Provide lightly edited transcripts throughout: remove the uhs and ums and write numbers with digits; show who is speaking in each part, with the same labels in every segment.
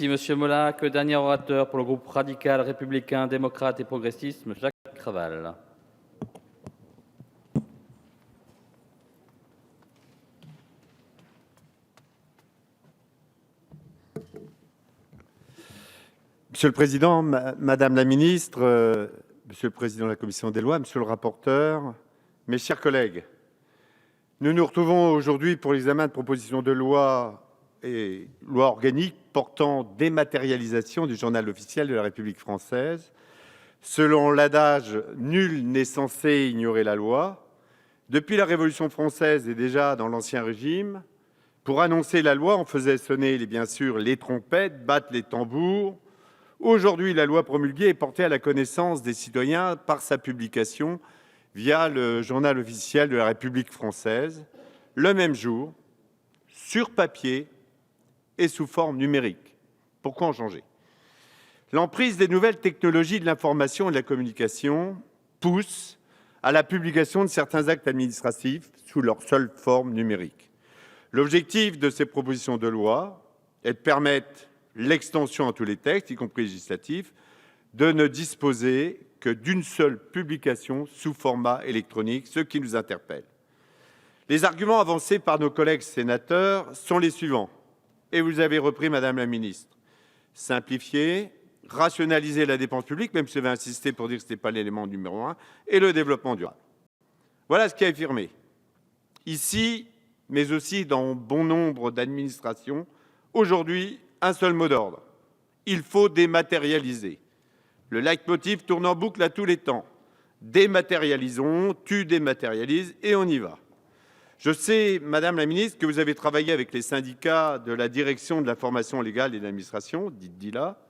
Speaker 1: Merci, Monsieur Molac. Le dernier orateur pour le groupe radical, républicain, démocrate et progressiste, M. Jacques Craval.
Speaker 2: Monsieur le Président, Madame la Ministre, Monsieur le Président de la Commission des lois, Monsieur le rapporteur, mes chers collègues, nous nous retrouvons aujourd'hui pour l'examen de propositions de loi et loi organique portant dématérialisation du journal officiel de la République française. Selon l'adage « nul n'est censé ignorer la loi », depuis la Révolution française et déjà dans l'Ancien Régime, pour annoncer la loi, on faisait sonner bien sûr les trompettes, battre les tambours. Aujourd'hui, la loi promulguée est portée à la connaissance des citoyens par sa publication via le journal officiel de la République française, le même jour, sur papier et sous forme numérique. Pourquoi en changer? L'emprise des nouvelles technologies de l'information et de la communication pousse à la publication de certains actes administratifs sous leur seule forme numérique. L'objectif de ces propositions de loi est de permettre l'extension à tous les textes, y compris législatifs, de ne disposer que d'une seule publication sous format électronique, ce qui nous interpelle. Les arguments avancés par nos collègues sénateurs sont les suivants, et vous avez repris, Madame la Ministre. Simplifier, rationaliser la dépense publique, même si vous avez insisté pour dire que ce n'était pas l'élément numéro 1, et le développement durable. Voilà ce qui est affirmé. Ici, mais aussi dans bon nombre d'administrations, aujourd'hui, un seul mot d'ordre. Il faut dématérialiser. Le leitmotiv tourne en boucle à tous les temps. Dématérialisons, tu dématérialises et on y va. Je sais, Madame la Ministre, que vous avez travaillé avec les syndicats de la direction de l'information légale et de l'administration, dite DILA.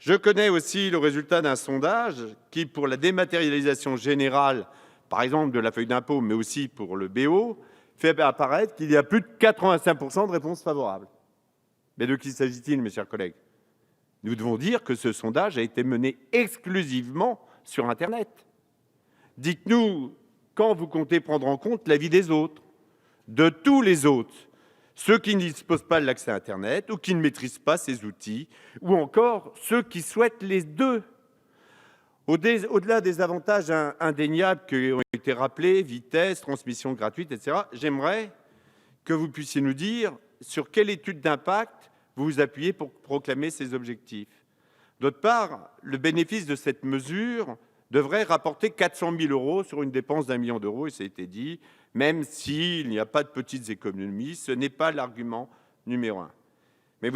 Speaker 2: Je connais aussi le résultat d'un sondage qui, pour la dématérialisation générale, par exemple de la feuille d'impôt, mais aussi pour le BO, fait apparaître qu'il y a plus de 85% de réponses favorables. Mais de qui s'agit-il, mes chers collègues? Nous devons dire que ce sondage a été mené exclusivement sur Internet. Dites-nous quand vous comptez prendre en compte l'avis des autres, de tous les autres, ceux qui ne disposent pas de l'accès à Internet ou qui ne maîtrisent pas ces outils, ou encore ceux qui souhaitent les deux. Au-delà des avantages indéniables qui ont été rappelés, vitesse, transmission gratuite, etc., j'aimerais que vous puissiez nous dire sur quelle étude d'impact vous vous appuyez pour proclamer ces objectifs. D'autre part, le bénéfice de cette mesure devrait rapporter 400 000 € sur une dépense d'1 million d'euros, et ça a été dit, même s'il n'y a pas de petites économies, ce n'est pas l'argument numéro 1. Mais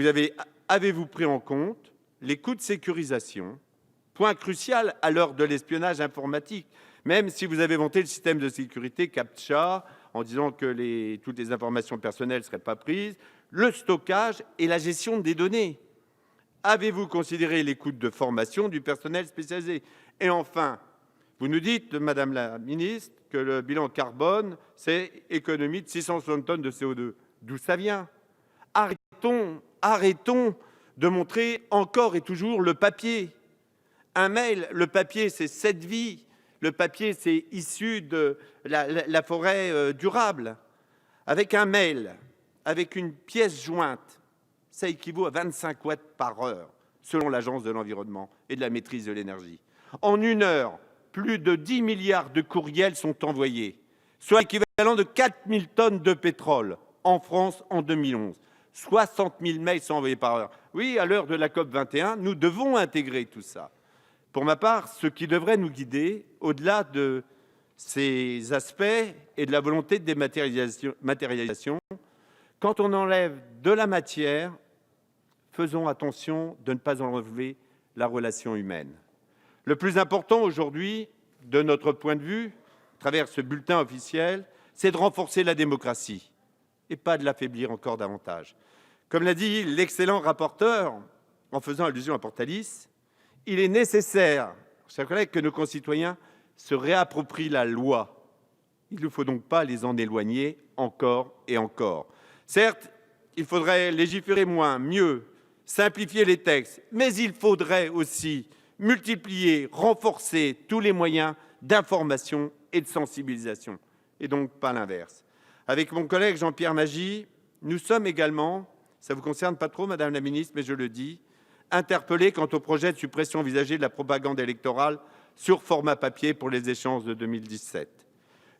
Speaker 2: avez-vous pris en compte les coûts de sécurisation, point crucial à l'heure de l'espionnage informatique, même si vous avez vanté le système de sécurité CAPTCHA en disant que toutes les informations personnelles ne seraient pas prises, le stockage et la gestion des données. Avez-vous considéré les coûts de formation du personnel spécialisé? Et enfin, vous nous dites, Madame la Ministre, que le bilan carbone, c'est économie de 660 tonnes de CO2. D'où ça vient? Arrêtons de montrer encore et toujours le papier. Un mail, le papier, c'est 7 vies. Le papier, c'est issu de la forêt durable. Avec un mail, avec une pièce jointe, ça équivaut à 25 watts par heure, selon l'Agence de l'environnement et de la maîtrise de l'énergie. En 1 heure, plus de 10 milliards de courriels sont envoyés, soit l'équivalent de 4 000 tonnes de pétrole en France en 2011. 60 000 mails sont envoyés par heure. Oui, à l'heure de la COP 21, nous devons intégrer tout ça. Pour ma part, ce qui devrait nous guider, au-delà de ces aspects et de la volonté de dématérialisation, quand on enlève de la matière, faisons attention de ne pas enlever la relation humaine. Le plus important aujourd'hui, de notre point de vue, à travers ce bulletin officiel, c'est de renforcer la démocratie et pas de l'affaiblir encore davantage. Comme l'a dit l'excellent rapporteur, en faisant allusion à Portalis, il est nécessaire, chers collègues, que nos concitoyens se réapproprient la loi. Il ne faut donc pas les en éloigner encore et encore. Certes, il faudrait légiférer moins, mieux, simplifier les textes, mais il faudrait aussi multiplier, renforcer tous les moyens d'information et de sensibilisation, et donc pas l'inverse. Avec mon collègue Jean-Pierre Magy, nous sommes également, ça ne vous concerne pas trop, Madame la Ministre, mais je le dis, interpellé quant au projet de suppression envisagé de la propagande électorale sur format papier pour les échéances de 2017.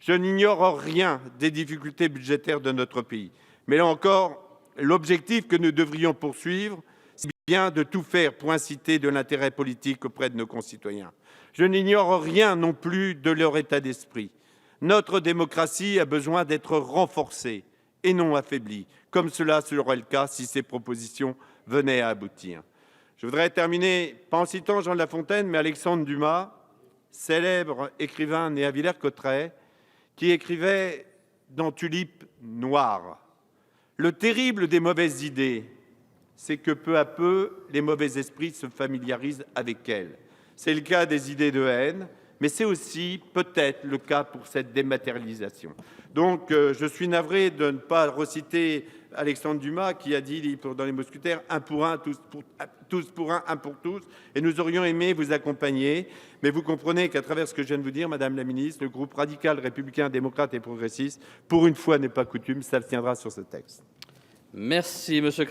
Speaker 2: Je n'ignore rien des difficultés budgétaires de notre pays, mais là encore, l'objectif que nous devrions poursuivre, c'est bien de tout faire pour inciter de l'intérêt politique auprès de nos concitoyens. Je n'ignore rien non plus de leur état d'esprit. Notre démocratie a besoin d'être renforcée et non affaiblie, comme cela serait le cas si ces propositions venaient à aboutir. Je voudrais terminer, pas en citant Jean de La Fontaine, mais Alexandre Dumas, célèbre écrivain né à Villers-Cotterêts, qui écrivait dans Tulipe noire. Le terrible des mauvaises idées, c'est que peu à peu, les mauvais esprits se familiarisent avec elles. C'est le cas des idées de haine, mais c'est aussi peut-être le cas pour cette dématérialisation. Donc, je suis navré de ne pas reciter Alexandre Dumas qui a dit dans Les Mousquetaires « un pour un, tous pour un pour tous ». Et nous aurions aimé vous accompagner, mais vous comprenez qu'à travers ce que je viens de vous dire, Madame la Ministre, le groupe radical, républicain, démocrate et progressiste, pour une fois n'est pas coutume, s'abstiendra sur ce texte.
Speaker 1: Merci, Monsieur